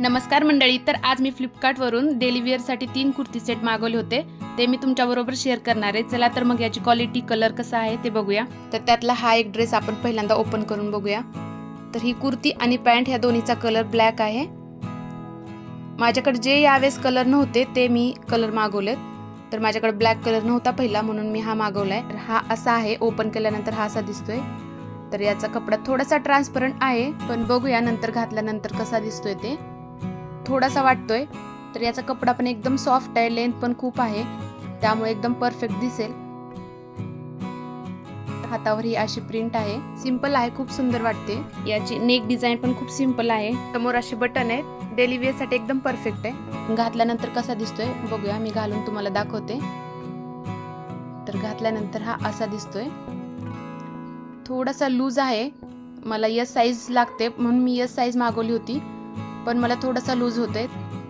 नमस्कार मंडळी, तर आज मी फ्लिपकार्टवरून डेली वेअरसाठी 3 कुर्ती सेट मागवले होते. ते मी तुमच्याबरोबर शेअर करणार आहे. चला तर मग याची क्वालिटी, कलर कसा आहे ते बघूया. तर त्यातला हा एक ड्रेस आपण पहिल्यांदा ओपन करून बघूया. तर ही कुर्ती आणि पॅन्ट ह्या दोन्हीचा कलर ब्लॅक आहे. माझ्याकडे जे यावेळेस कलर नव्हते ते मी कलर मागवलेत. तर माझ्याकडे ब्लॅक कलर नव्हता पहिला, म्हणून मी हा मागवलाय. तर हा असा आहे, ओपन केल्यानंतर हा असा दिसतोय. तर याचा कपडा थोडासा ट्रान्सपरंट आहे, पण बघूया नंतर घातल्यानंतर कसा दिसतोय ते. थोडासा वाटतोय. तर याचा कपडा पण एकदम सॉफ्ट आहे, लेंथ पण खूप आहे, त्यामुळे एकदम परफेक्ट दिसेल. हातावर ही अशी प्रिंट आहे, सिंपल आहे, खूप सुंदर वाटते. याची नेक डिझाइन पण खूप सिंपल आहे. समोर असे बटन आहेत, डेली वेअर साठी एकदम परफेक्ट आहे. घातल्यानंतर कसा दिसतोय बघूया, मी घालून तुम्हाला दाखवते. तर घातल्यानंतर हा असा दिसतोय. थोडासा लूज आहे, मला एस साईज लागते म्हणून मी एस साईज मागवली होती, पण मला थोडासा लूज होतोय,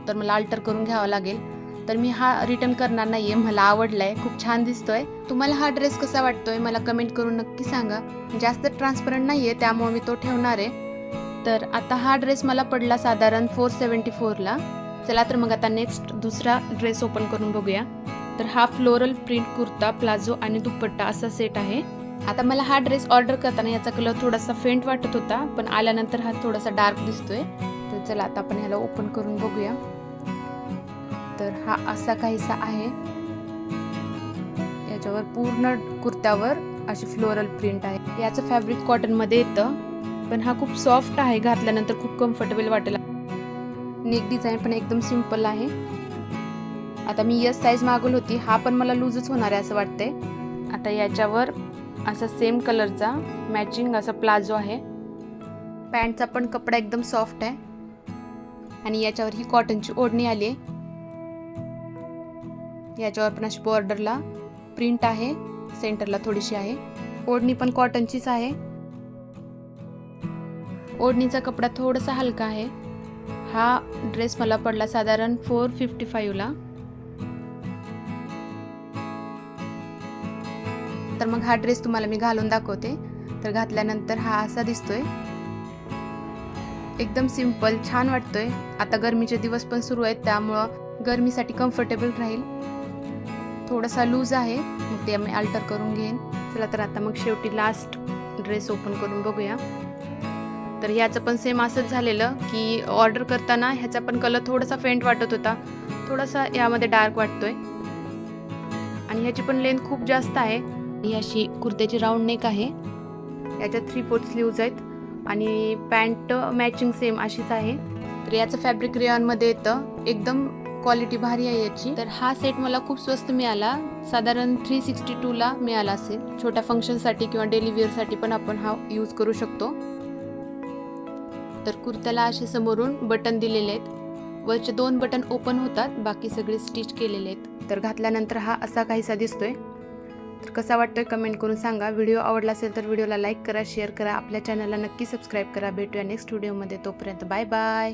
तर मला अल्टर करून घ्यावा लागेल. तर मी हा रिटर्न करणार नाहीये, मला आवडलाय, खूप छान दिसतोय. तुम्हाला हा ड्रेस कसा वाटतोय मला कमेंट करून नक्की सांगा. जास्त ट्रान्सपरंट नाहीये, त्यामुळे मी तो ठेवणार आहे. तर आता हा ड्रेस मला पडला साधारण 474 ला. चला तर मग आता नेक्स्ट दुसरा ड्रेस ओपन करून बघूया. तर हा फ्लोरल प्रिंट कुर्ता, प्लाझो आणि दुपट्टा असा सेट आहे. आता मला हा ड्रेस ऑर्डर करताना याचा कलर थोडासा फेंट वाटत होता, पण आल्यानंतर हा थोडासा डार्क दिसतोय. तर चला आता आपण ह्याला ओपन करून बघूया. तर हा असा काहीसा आहे. याच्यावर पूर्ण कुर्त्यावर अशी फ्लोरल प्रिंट आहे. याचं फॅब्रिक कॉटन मध्ये येतं, पण हा खूप सॉफ्ट आहे, घातल्यानंतर खूप कम्फर्टेबल वाटेल. नेक डिझाइन पण एकदम सिंपल आहे. आता मी एस साईज मागवली होती, हा पण मला लूजच होणार आहे असं वाटतंय. आता याच्यावर असा सेम कलरचा मॅचिंग असा प्लाझो आहे. पॅन्टचा पण कपडा एकदम सॉफ्ट आहे आणि याच्यावर ही कॉटनची ओढणी आली आहे. याच्यावर पण अशी बॉर्डरला प्रिंट आहे, सेंटरला थोडीशी आहे. ओढणी पण कॉटनचीच आहे. ओढणीचा कपडा थोडासा हलका आहे. हा ड्रेस मला पडला साधारण 455 ला. तर मग हा ड्रेस तुम्हाला मी घालून दाखवते. तर घातल्यानंतर हा असा दिसतोय, एकदम सिंपल, छान वाटतोय. आता गरमीचे दिवस पण सुरू आहेत, त्यामुळं गरमीसाठी कम्फर्टेबल राहील. थोडासा लूज आहे, मग ते मी अल्टर करून घेईन. चला तर आता मग शेवटी लास्ट ड्रेस ओपन करून बघूया. तर ह्याचं पण सेम असंच झालेलं की ऑर्डर करताना ह्याचा पण कलर थोडासा फेंट वाटत होता, थोडासा यामध्ये डार्क वाटतोय. आणि ह्याची पण लेंथ खूप जास्त आहे. ही अशी कुर्त्याची राऊंड नेक आहे. याच्यात 3/4 स्लीव्ज आहेत आणि पॅन्ट मॅचिंग सेम अशीच आहे. तर याचं फॅब्रिक रेयॉन मध्ये येतं, एकदम क्वालिटी भारी आहे याची. तर हा सेट मला खूप स्वस्त मिळाला, साधारण 362 ला मिळाला असेल. छोट्या फंक्शनसाठी किंवा डेली वेअरसाठी पण आपण हा यूज करू शकतो. तर कुर्त्याला असे समोरून बटन दिलेले आहेत, वरचे 2 बटन ओपन होतात, बाकी सगळे स्टिच केलेले आहेत. तर घातल्यानंतर हा असा काहीसा दिसतोय. तर कसा वाटतोय कमेंट करून सांगा. व्हिडिओ आवडला असेल तर व्हिडिओला लाईक करा, शेअर करा, आपल्या चॅनलला नक्की सबस्क्राईब करा. भेटूया नेक्स्ट व्हिडिओमध्ये, तोपर्यंत बाय बाय.